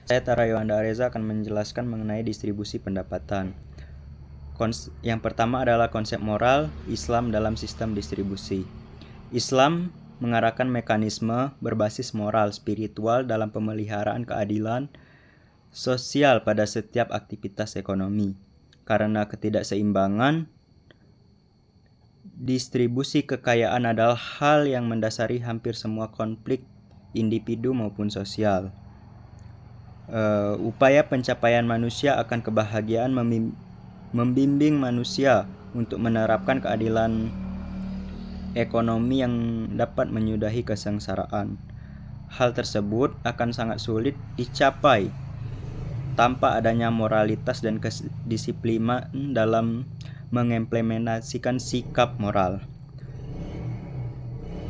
Saya Tara Yohanda Areza akan menjelaskan mengenai distribusi pendapatan. Yang pertama adalah konsep moral Islam dalam sistem distribusi. Islam mengarahkan mekanisme berbasis moral spiritual dalam pemeliharaan keadilan sosial pada setiap aktivitas ekonomi. Karena ketidakseimbangan distribusi kekayaan adalah hal yang mendasari hampir semua konflik individu maupun sosial. Upaya pencapaian manusia akan kebahagiaan membimbing manusia untuk menerapkan keadilan ekonomi yang dapat menyudahi kesengsaraan. Hal tersebut akan sangat sulit dicapai tanpa adanya moralitas dan kedisiplinan dalam mengimplementasikan sikap moral.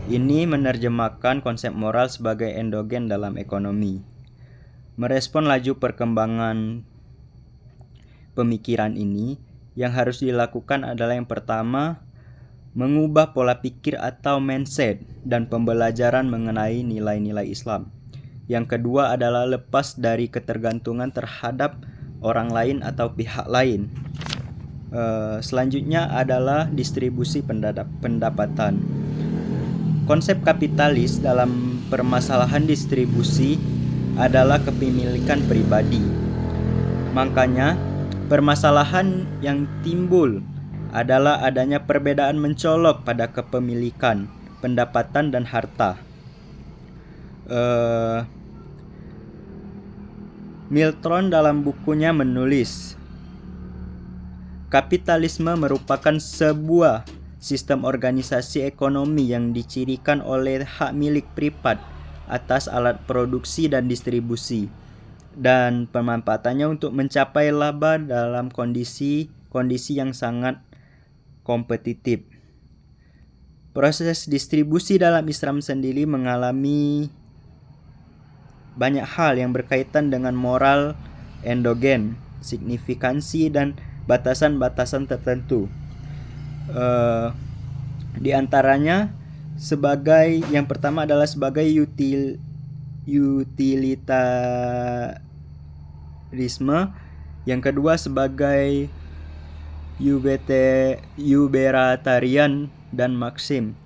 Ini menerjemahkan konsep moral sebagai endogen dalam ekonomi. Merespon laju perkembangan pemikiran ini, yang harus dilakukan adalah yang pertama, mengubah pola pikir atau mindset dan pembelajaran mengenai nilai-nilai Islam. Yang kedua adalah lepas dari ketergantungan terhadap orang lain atau pihak lain. Selanjutnya adalah distribusi pendapatan. Konsep kapitalis dalam permasalahan distribusi adalah kepemilikan pribadi. Makanya, permasalahan yang timbul adalah adanya perbedaan mencolok pada kepemilikan, pendapatan, dan harta. Milton dalam bukunya menulis, kapitalisme merupakan sebuah sistem organisasi ekonomi yang dicirikan oleh hak milik privat atas alat produksi dan distribusi, dan pemanfaatannya untuk mencapai laba dalam kondisi yang sangat kompetitif. Proses distribusi dalam Islam sendiri mengalami banyak hal yang berkaitan dengan moral endogen, signifikansi, dan batasan-batasan tertentu. Di antaranya yang pertama adalah sebagai utilitarisme, yang kedua sebagai uberatarian dan maksim.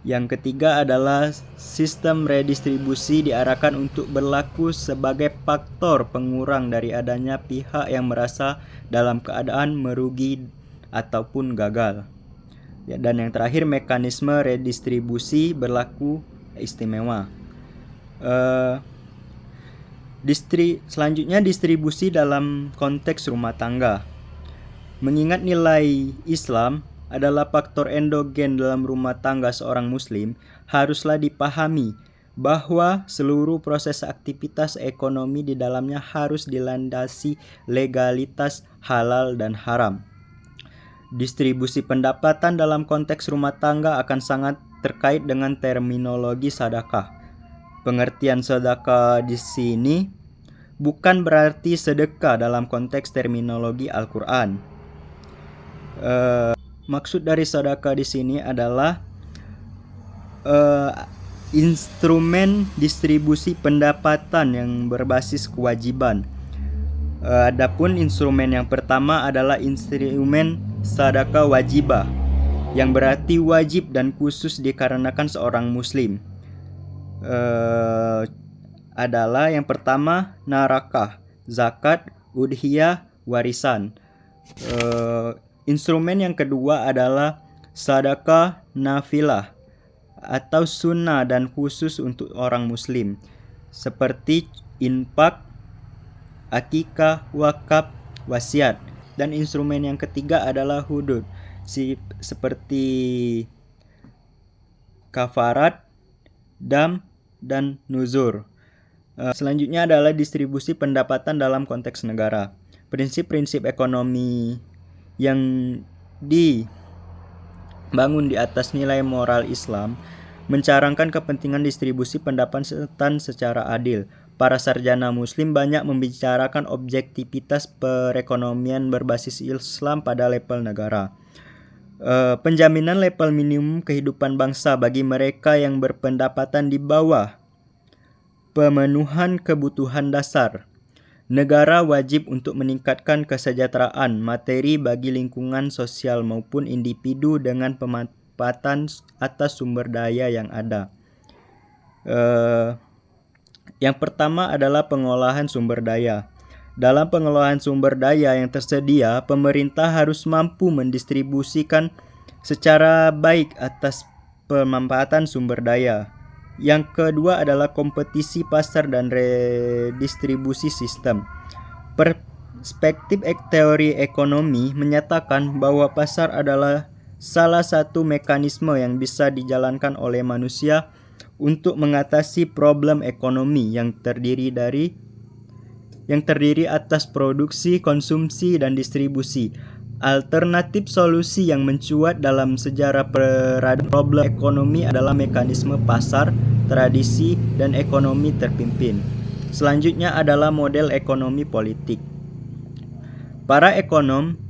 Yang ketiga adalah sistem redistribusi diarahkan untuk berlaku sebagai faktor pengurang dari adanya pihak yang merasa dalam keadaan merugi ataupun gagal. Dan yang terakhir, mekanisme redistribusi berlaku istimewa. Selanjutnya, distribusi dalam konteks rumah tangga. Mengingat nilai Islam adalah faktor endogen dalam rumah tangga seorang muslim, haruslah dipahami bahwa seluruh proses aktivitas ekonomi di dalamnya harus dilandasi legalitas halal dan haram. Distribusi pendapatan dalam konteks rumah tangga akan sangat terkait dengan terminologi sedekah. Pengertian sedekah di sini bukan berarti sedekah dalam konteks terminologi Al-Quran. Maksud dari sedekah di sini adalah instrumen distribusi pendapatan yang berbasis kewajiban. Adapun instrumen yang pertama adalah instrumen sedekah wajibah, yang berarti wajib dan khusus dikarenakan seorang muslim. Adalah yang pertama narakah, zakat, udhiyah, warisan. Instrumen yang kedua adalah sedekah nafilah atau sunnah dan khusus untuk orang muslim, seperti infak, akikah, wakaf, wasiat. Dan instrumen yang ketiga adalah hudud, seperti kafarat, dam, dan nuzur. Selanjutnya adalah distribusi pendapatan dalam konteks negara. Prinsip-prinsip ekonomi yang dibangun di atas nilai moral Islam mencarangkan kepentingan distribusi pendapatan secara adil. Para sarjana muslim banyak membicarakan objektivitas perekonomian berbasis Islam pada level negara. Penjaminan level minimum kehidupan bangsa bagi mereka yang berpendapatan di bawah pemenuhan kebutuhan dasar, Negara wajib untuk meningkatkan kesejahteraan materi bagi lingkungan sosial maupun individu dengan pemanfaatan atas sumber daya yang ada. Yang pertama adalah pengolahan sumber daya. Dalam pengolahan sumber daya yang tersedia, pemerintah harus mampu mendistribusikan secara baik atas pemanfaatan sumber daya. Yang kedua adalah kompetisi pasar dan redistribusi sistem. Perspektif teori ekonomi menyatakan bahwa pasar adalah salah satu mekanisme yang bisa dijalankan oleh manusia untuk mengatasi problem ekonomi yang terdiri atas produksi, konsumsi, dan distribusi. Alternatif solusi yang mencuat dalam sejarah problem ekonomi adalah mekanisme pasar, tradisi, dan ekonomi terpimpin. Selanjutnya adalah model ekonomi politik. Para ekonom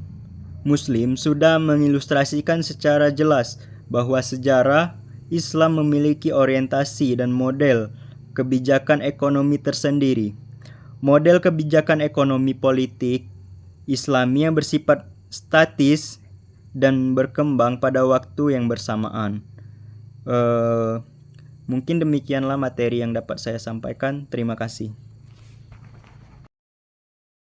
Muslim sudah mengilustrasikan secara jelas bahwa sejarah Islam memiliki orientasi dan model kebijakan ekonomi tersendiri. Model kebijakan ekonomi politik Islami yang bersifat statis dan berkembang pada waktu yang bersamaan. Mungkin demikianlah materi yang dapat saya sampaikan. Terima kasih.